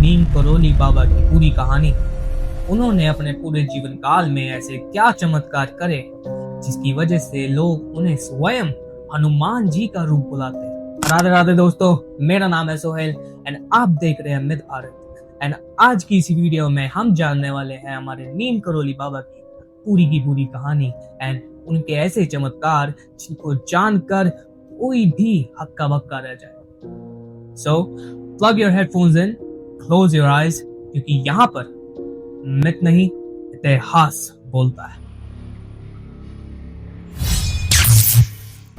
नीम करोली बाबा की पूरी कहानी। उन्होंने अपने पूरे जीवन काल में ऐसे क्या चमत्कार करे जिसकी वजह से लोग उन्हें स्वयं हनुमान जी का रूप बुलाते हैं। राधे राधे दोस्तों, मेरा नाम है सोहेल एंड आप देख रहे हैं मिथ भारत। एंड आज की इस वीडियो में हम जानने वाले हैं हमारे नीम करोली बाबा की पूरी कहानी एंड उनके ऐसे चमत्कार जिनको जानकर कोई भी हक्का बक्का रह जाए। So, plug your headphones in, close your eyes, क्योंकि यहाँ पर मिथ नहीं इतिहास बोलता है।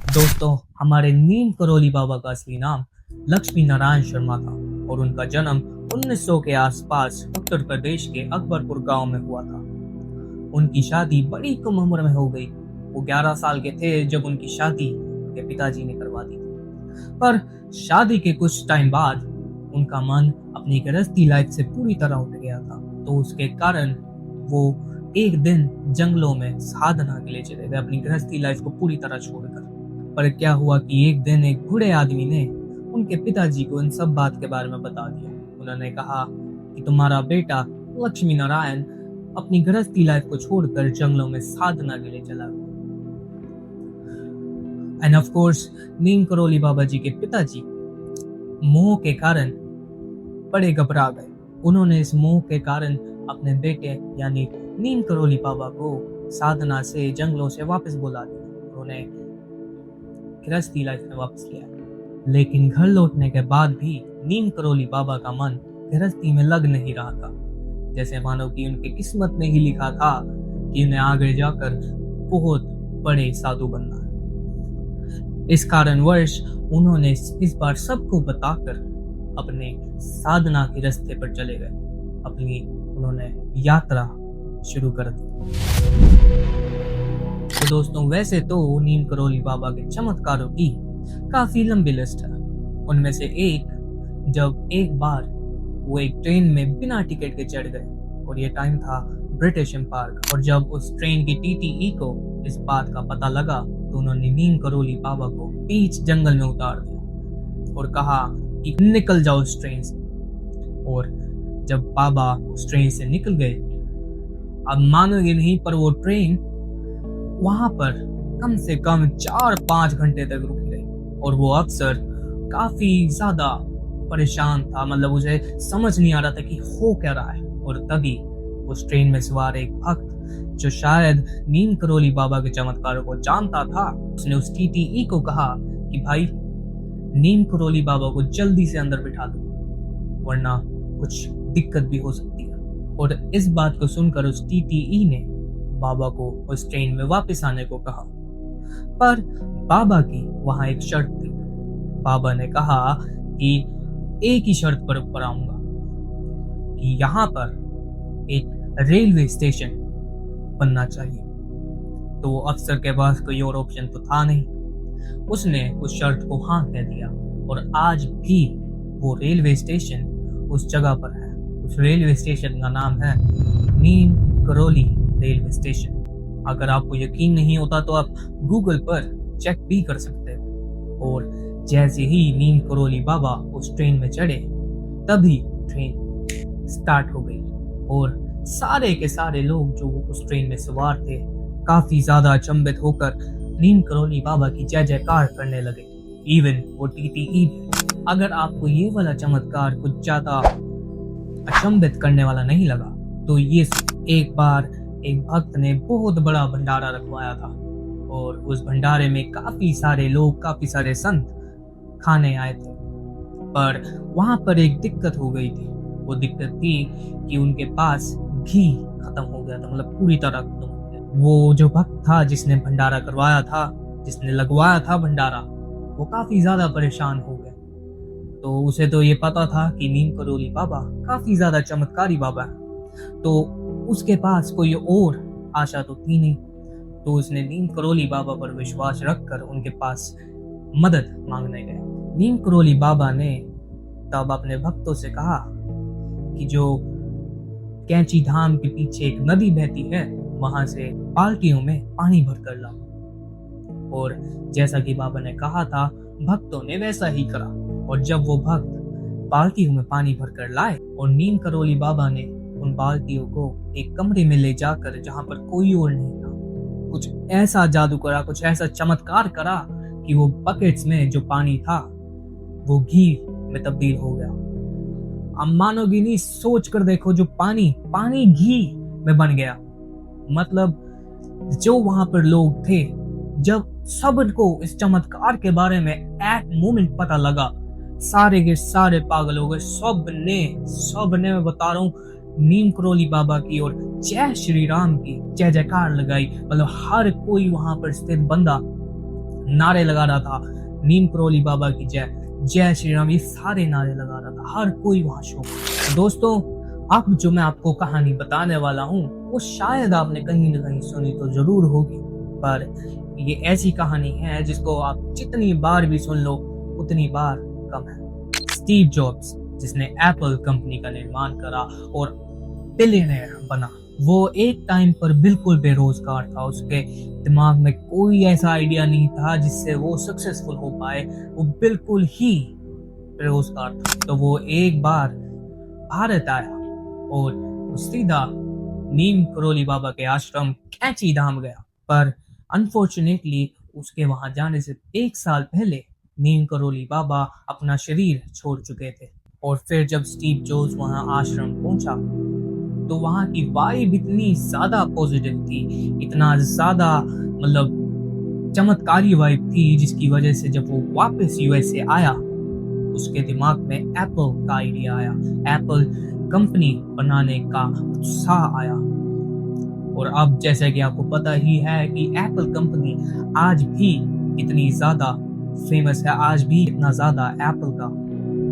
दोस्तों, हमारे नीम करोली बाबा का असली नाम लक्ष्मी नारायण शर्मा था और उनका जन्म 1900 के आसपास उत्तर प्रदेश के अकबरपुर गांव में हुआ था। उनकी शादी बड़ी कम उम्र में हो गई। वो 11 साल के थे जब उनकी शादी उनके पिताजी ने करवा दी थी। पर शादी के कुछ टाइम बाद उनका मन अपनी गृहस्थी लाइफ से पूरी तरह उठ गया था, तो उसके कारण वो एक दिन जंगलों में साधना के लिए चले गए अपनी गृहस्थी लाइफ को पूरी तरह छोड़कर। पर क्या हुआ कि एक दिन एक बूढ़े आदमी ने उनके पिताजी को इन सब बात के बारे में बता दिया। उन्होंने कहा कि तुम्हारा बेटा लक्ष्मी नारायण अपनी गृहस्थी लाइफ को छोड़कर जंगलों में साधना के लिए चला गया। End of course Neem Karoli Baba जी के पिताजी मोह के कारण बड़े घबरा गए। उन्होंने इस मोह के कारण अपने बेटे यानी नीम करोली बाबा को साधना से जंगलों से वापस बुला लिया। उन्होंने गृहस्थी लाइफ में वापस लिया। लेकिन घर लौटने के बाद भी नीम करोली बाबा का मन गृहस्थी में लग नहीं रहा था, जैसे मानो कि उनकी किस्मत में ही लिखा था कि उन्हें आगे जाकर बहुत बड़े साधु बनना है। इस कारणवश उन्होंने इस बार सबको बताकर अपने साधना के रास्ते पर चले गए। उन्होंने यात्रा शुरू कर दी। तो दोस्तों, वैसे तो नीम करोली बाबा के चमत्कारों की काफी लंबी लिस्ट है। उनमें से जब एक बार वो एक ट्रेन में बिना टिकट के चढ़ गए और ये टाइम था ब्रिटिश एम्पायर, और जब उस ट्रेन की टीटीई को इस बात का पता लगा तो उन्होंने नीम करोली बाबा को बीच जंगल में उतार दिया और कहा कि निकल जाओ उस ट्रेन से। और जब बाबा उस ट्रेन से निकल गए, अब मानोगे नहीं, पर वो ट्रेन वहां पर कम से कम 4-5 घंटे तक रुकी रही और वो अफसर काफी ज्यादा परेशान था। मतलब उसे समझ नहीं आ रहा था कि हो क्या रहा है। और तभी उस ट्रेन में सवार एक भक्त जो शायद नीम करोली बाबा के चमत्कारों को जानता था, उसने उस टीटीई को कहा कि भाई नीम करोली बाबा को जल्दी से अंदर बिठा दो, वरना कुछ दिक्कत भी हो सकती है। और इस बात को सुनकर उस टीटीई ने बाबा को उस ट्रेन में वापस आने को कहा। पर बाबा की वहां एक शर्त थी। बाबा ने कहा कि एक ही शर्त पर ऊपर आऊंगा कि यहाँ पर एक रेलवे स्टेशन बनना चाहिए। तो अफसर के पास कोई और ऑप्शन तो था नहीं, उसने उस शर्त को हाँ कह दिया और आज भी वो रेलवे स्टेशन उस जगह पर है। उस रेलवे स्टेशन का नाम है नीम करोली रेलवे स्टेशन। अगर आपको यकीन नहीं होता तो आप गूगल पर चेक भी कर सकते हो। और जैसे ही नीम करोली बाबा उस ट्रेन में चढ़े, तभी ट्रेन स्टार्ट हो गई और सारे के सारे लोग जो उस ट्रेन में सवार थे काफी ज्यादा अचंभित होकर नीम करोली बाबा की जय जयकार करने लगे। इवन वो टीटीई। अगर आपको ये वाला चमत्कार कुछ ज्यादा अचंभित करने वाला नहीं लगा तो ये एक बार एक भक्त ने बहुत बड़ा भंडारा रखवाया था और उस भंडारे में काफी सारे लोग, काफी सारे संत खाने आए थे। पर वहां पर एक दिक्कत हो गई थी। वो दिक्कत थी कि उनके पास घी खत्म हो गया था, मतलब पूरी तरह खत्म हो गया। वो जो भक्त था जिसने भंडारा करवाया था, जिसने लगवाया था भंडारा, वो काफी ज्यादा परेशान हो गया। तो उसे तो ये पता था कि नीम करोली बाबा काफी ज्यादा चमत्कारी बाबा है, तो उसके पास कोई और आशा तो थी नहीं। तो उसने नीम करोली बाबा पर विश्वास रखकर उनके पास मदद मांगने गया। नीम करोली बाबा ने तब अपने भक्तों से कहा कि जो कैंची धाम के पीछे एक नदी बहती है, वहां से बाल्टियों में पानी भर कर लाओ। और जैसा कि बाबा ने कहा था, भक्तों ने वैसा ही करा। और जब वो भक्त बाल्टियों में पानी भरकर लाए और नीम करोली बाबा ने उन बाल्टियों को एक कमरे में ले जाकर, जहां पर कोई और नहीं था, कुछ ऐसा जादू करा, कुछ ऐसा चमत्कार करा कि वो बकेट्स में जो पानी था वो घी में तब्दील हो गया। अब मानोगे नहीं, सोच कर देखो, जो पानी घी में बन गया। मतलब जो वहां पर लोग थे, जब सबको इस चमत्कार के बारे में एट मोमेंट पता लगा, सारे के सारे पागल हो गए। सबने मैं बता रहा हूँ, नीम करोली बाबा की और जय श्री राम की जय जयकार लगाई। मतलब हर कोई वहां पर स्थित बंदा नारे लगा रहा था, नीम करोली बाबा की जय, जय श्री राम, ये सारे नारे लगा रहा था हर कोई वहां शो। दोस्तों, अब जो मैं आपको कहानी बताने वाला हूँ वो शायद आपने कहीं न कहीं सुनी तो जरूर होगी, पर ये ऐसी कहानी है जिसको आप जितनी बार भी सुन लो उतनी बार कम है। स्टीव जॉब्स, जिसने एप्पल कंपनी का निर्माण करा और बिलियनर बना, वो एक टाइम पर बिल्कुल बेरोजगार था। उसके दिमाग में कोई ऐसा आइडिया नहीं था जिससे वो सक्सेसफुल हो पाए। वो बिल्कुल ही बेरोजगार था। तो वो एक बार भारत आया और सीधा नीम करोली बाबा के आश्रम कैंची धाम गया। पर अनफॉर्चुनेटली उसके वहां जाने से 1 साल पहले नीम करोली बाबा अपना शरीर छोड़ चुके थे। और फिर जब स्टीव जॉब्स वहां आश्रम पहुंचा तो वहां की वाइब इतनी ज्यादा पॉजिटिव थी, इतना ज्यादा मतलब चमत्कारी वाइब थी, जिसकी वजह से जब वो वापस यूएसए आया उसके दिमाग में एप्पल का आइडिया आया, एप्पल कंपनी बनाने का उत्साह आया। और अब जैसे कि आपको पता ही है कि एप्पल कंपनी आज भी इतनी ज्यादा फेमस है, आज भी इतना ज्यादा एप्पल का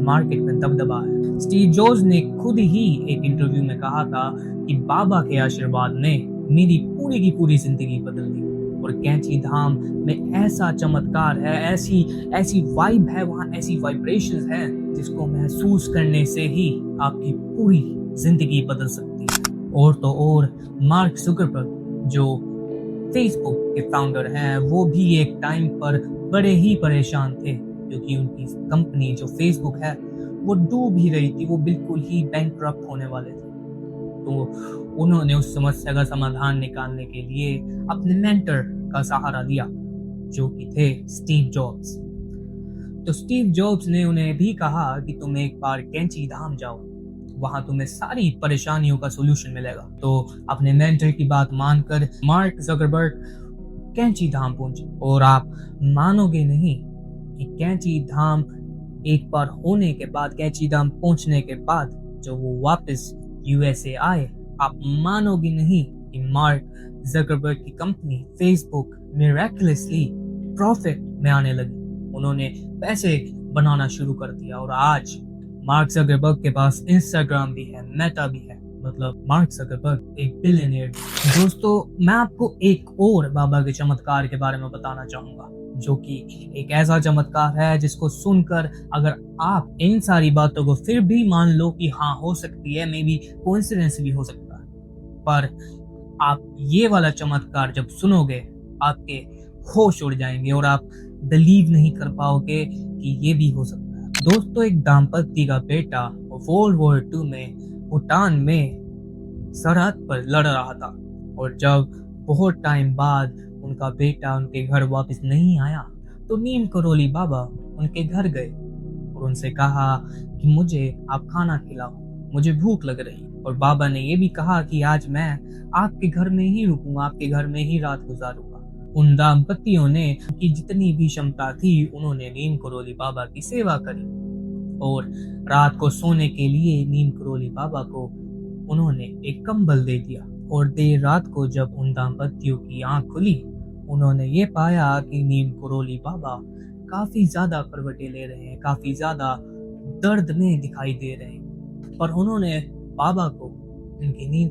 मार्केट में दबदबा है। स्टीव जॉब्स ने खुद ही एक इंटरव्यू में कहा था कि बाबा के आशीर्वाद ने मेरी पूरी की पूरी जिंदगी बदल दी। और कैंची धाम में ऐसा चमत्कार है, ऐसी वाइब है, वहाँ ऐसी वाइब्रेशंस है जिसको महसूस करने से ही आपकी पूरी जिंदगी बदल सकती है। और तो और मार्क जुकरबर्ग, जो फेसबुक के फाउंडर हैं, वो भी एक टाइम पर बड़े ही परेशान थे क्योंकि उनकी कंपनी जो फेसबुक है वो डूब ही रही थी, वो बिल्कुल ही बैंकक्रप्ट होने वाले थे। तो उन्होंने उस समस्या का समाधान निकालने के लिए अपने मेंटर का सहारा लिया, जो कि थे स्टीव जॉब्स। तो स्टीव जॉब्स ने उन्हें भी कहा कि तुम एक बार कैंची धाम जाओ, वहां तुम्हें सारी परेशानियों का सोल्यूशन मिलेगा। तो अपने मेंटर की बात मानकर मार्क जुकरबर्ग कैंची धाम पहुंचे। और आप मानोगे नहीं कि कैंची धाम एक बार होने के बाद, कैंची धाम पहुंचने के बाद जब वो वापस यूएसए आए, आप मानोगे नहीं कि मार्क जुकरबर्ग की कंपनी फेसबुक मिरेकलसली प्रॉफिट में आने लगी। उन्होंने पैसे बनाना शुरू कर दिया और आज मार्क जुकरबर्ग के पास इंस्टाग्राम भी है, मेटा भी है। मतलब मार्क जुकरबर्ग एक बिलियनियर। दोस्तों, मैं आपको एक और बाबा के चमत्कार के बारे में बताना चाहूंगा, जो कि एक ऐसा चमत्कार है जिसको सुनकर अगर आप इन सारी बातों को फिर भी मान लो कि हाँ हो सकती है, मे बी कोइंसिडेंस भी हो सकता है, पर आप ये वाला चमत्कार जब सुनोगे आपके होश उड़ जाएंगे और आप बिलीव नहीं कर पाओगे कि ये भी हो सकता है। दोस्तों, एक दाम्पत्य का बेटा वर्ल्ड वॉर 2 में भूटान में सरहद पर लड़ रहा था और जब बहुत टाइम बाद उनका बेटा उनके घर वापस नहीं आया तो नीम करोली बाबा उनके घर गए और उनसे कहा कि मुझे आप खाना खिलाओ, मुझे भूख लग रही। और बाबा ने ये भी कहा कि आज मैं आपके घर में ही रुकूंगा, आपके घर में ही रात गुजारूंगा। उन दाम्पत्यों ने की जितनी भी क्षमता थी उन्होंने नीम करोली बाबा की सेवा करी और रात को सोने के लिए नीम करोली बाबा को उन्होंने एक कंबल दे दिया। और देर रात को जब उन दाम्पत्यों की आंख खुली, उन्होंने ये पाया कि नीम करोली बाबा काफी ज्यादा करवटें ले रहे हैं, काफी ज्यादा दर्द में दिखाई दे रहे हैं। पर उन्होंने बाबा को उनकी नींद